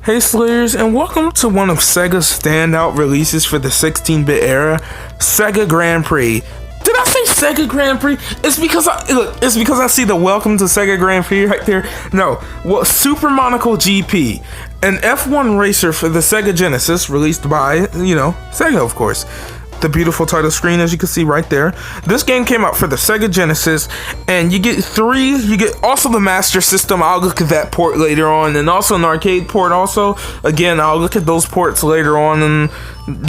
Hey Slayers, and welcome to one of Sega's standout releases for the 16-bit era, Sega Grand Prix. Did I say Sega Grand Prix? It's because I see the welcome to Sega Grand Prix right there. No, well, Super Monaco GP, an F1 racer for the Sega Genesis, released by, Sega, of course. The beautiful title screen, as you can see right there. This game came out for the Sega Genesis, and you get also the Master System. I'll look at that port later on, and also an arcade port also. Again, I'll look at those ports later on in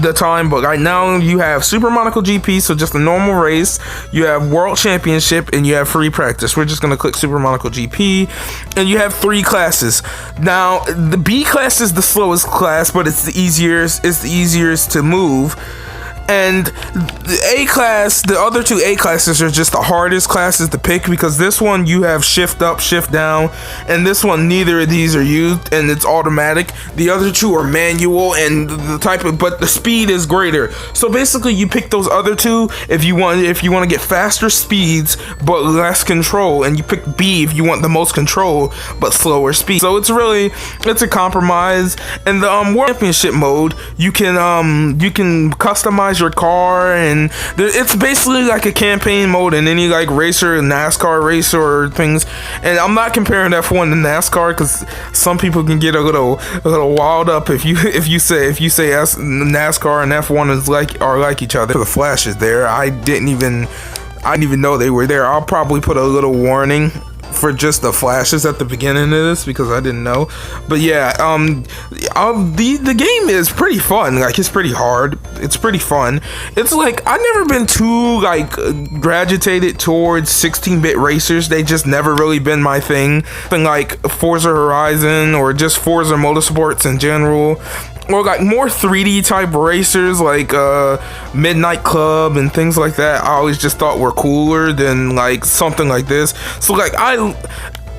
the time, but right now you have Super Monaco GP, so just a normal race. You have World Championship, and you have free practice. We're just going to click Super Monaco GP, and you have 3 classes. Now, the B class is the slowest class, but it's the easiest to move. And the A class, the other 2 A classes are just the hardest classes to pick, because this one you have shift up, shift down, and this one neither of these are used, and it's automatic. The other 2 are manual, and but the speed is greater. So basically, you pick those other 2 if you want to get faster speeds but less control, and you pick B if you want the most control but slower speed. So it's a compromise. And the World Championship mode, you can customize your car, and it's basically like a campaign mode in any like racer, NASCAR racer or things. And I'm not comparing F1 to NASCAR, because some people can get a little wild up if you say NASCAR and F1 are like each other. For the flashes there, I didn't even know they were there. I'll probably put a little warning for just the flashes at the beginning of this, because I didn't know. But yeah, the game is pretty fun. Like, it's pretty hard. It's pretty fun. It's like, I've never been too gravitated towards 16-bit racers. They just never really been my thing. Something like Forza Horizon or just Forza Motorsports in general, or like more 3D type racers like Midnight Club and things like that, I always just thought were cooler than like something like this. So like I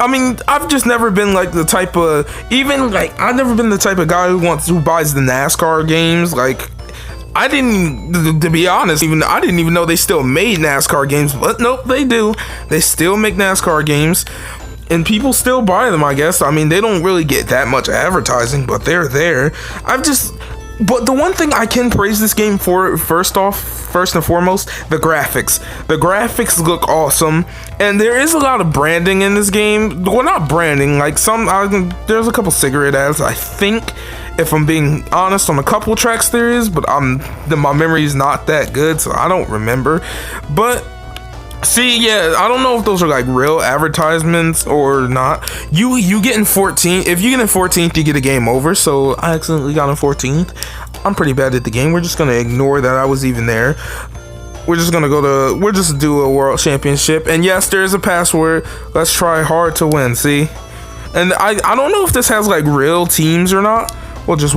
mean, I've just never been like the type of, I've never been the type of guy who buys the NASCAR games. Like, to be honest, I didn't even know they still made NASCAR games, but nope, they do. They still make NASCAR games, and people still buy them, I guess. I mean, they don't really get that much advertising, but they're there. But the one thing I can praise this game for, first and foremost, the graphics. The graphics look awesome, and there is a lot of branding in this game. Well, not branding, like there's a couple cigarette ads, I think. If I'm being honest, on a couple tracks there is, but my memory is not that good, so I don't remember. But see, yeah, I don't know if those are like real advertisements or not. You get in 14th. If you get in 14th, you get a game over. So I accidentally got in 14th. I'm pretty bad at the game. We're just gonna ignore that I was even there. We're just do a World Championship. And yes, there is a password. Let's try hard to win. See, and I don't know if this has like real teams or not. We'll just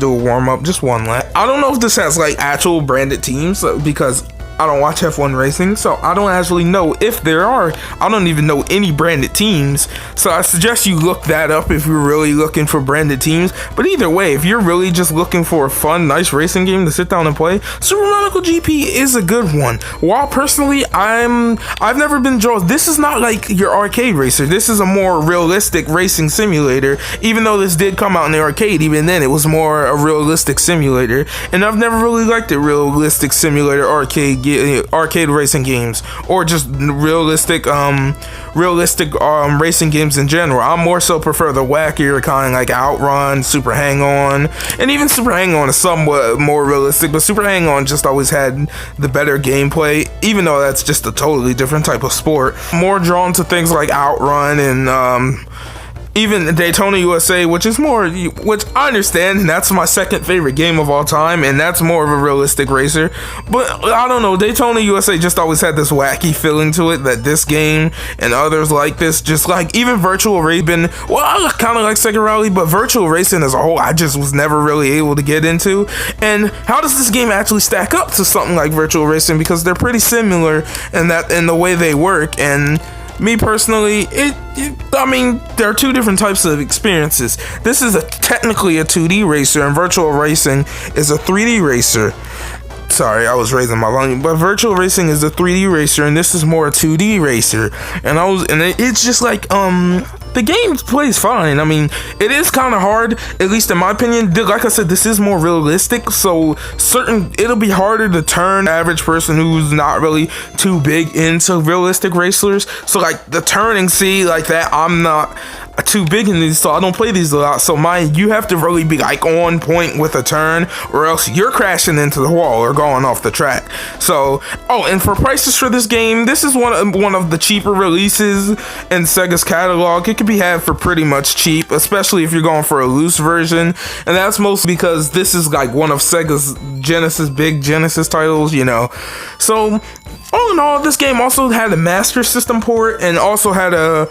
do a warm up, just one lap. I don't know if this has like actual branded teams, because I don't watch F1 racing, so I don't actually know if there are. I don't even know any branded teams, so I suggest you look that up if you're really looking for branded teams. But either way, if you're really just looking for a fun, nice racing game to sit down and play, Super Monaco GP is a good one. While personally, I've never been drawn. This is not like your arcade racer. This is a more realistic racing simulator. Even though this did come out in the arcade, even then it was more a realistic simulator. And I've never really liked the realistic simulator arcade racing games, or just realistic racing games in general. I more so prefer the wackier kind, like Outrun, Super Hang-On, and even Super Hang-On is somewhat more realistic, but Super Hang-On just always had the better gameplay, even though that's just a totally different type of sport. More drawn to things like Outrun and even Daytona USA, which I understand, and that's my second favorite game of all time, and that's more of a realistic racer. But I don't know, Daytona USA just always had this wacky feeling to it that this game and others like this, just like even Virtual Racing, I kind of like Sega Rally, but Virtual Racing as a whole, I just was never really able to get into. And how does this game actually stack up to something like Virtual Racing? Because they're pretty similar in the way they work. And me personally, I mean, there are 2 different types of experiences. This is technically a 2D racer, and Virtual Racing is a 3D racer. Sorry, I was raising my volume, but Virtual Racing is a 3D racer, and this is more a 2D racer. And it's just like the game plays fine. I mean, it is kind of hard, at least in my opinion. Like I said, this is more realistic, so it'll be harder to turn the average person who's not really too big into realistic racers. So like the turning, see, like that, I'm not too big in these, so I don't play these a lot. So you have to really be like on point with a turn, or else you're crashing into the wall or going off the track. So, and for prices for this game, this is one of the cheaper releases in Sega's catalog. It can be had for pretty much cheap, especially if you're going for a loose version, and that's mostly because this is like one of Sega's big Genesis titles, you know. So all in all, this game also had a Master System port and also had a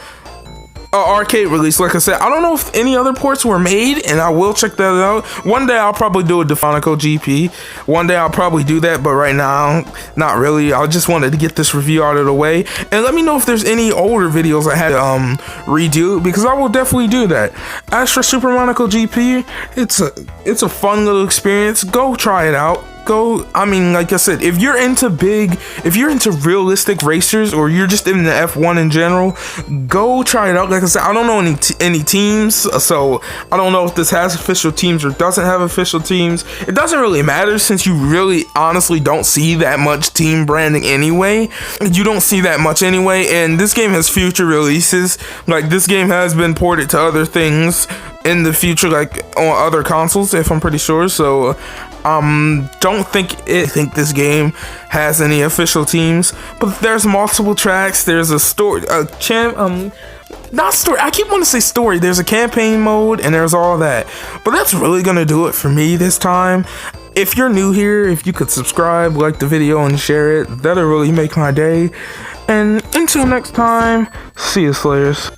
arcade release. Like I said, I don't know if any other ports were made, and I will check that out. One day I'll probably do a Monaco GP. One day I'll probably do that, but right now, not really. I just wanted to get this review out of the way, and let me know if there's any older videos I had to redo, because I will definitely do that. As for Super Monaco GP, it's a fun little experience. Go try it out. I mean, like I said, if you're into realistic racers, or you're just in the F1 in general, go try it out. Like I said, I don't know any teams, so I don't know if this has official teams or doesn't have official teams. It doesn't really matter, since you really honestly don't see that much team branding anyway. You don't see that much anyway, and this game has future releases. Like, this game has been ported to other things in the future, like on other consoles, if I'm pretty sure. So don't think this game has any official teams, but there's multiple tracks. There's a story, not story, I keep wanting to say story. There's a campaign mode, and there's all that. But that's really gonna do it for me this time. If you're new here, if you could subscribe, like the video, and share it, that'll really make my day. And until next time, see you, Slayers.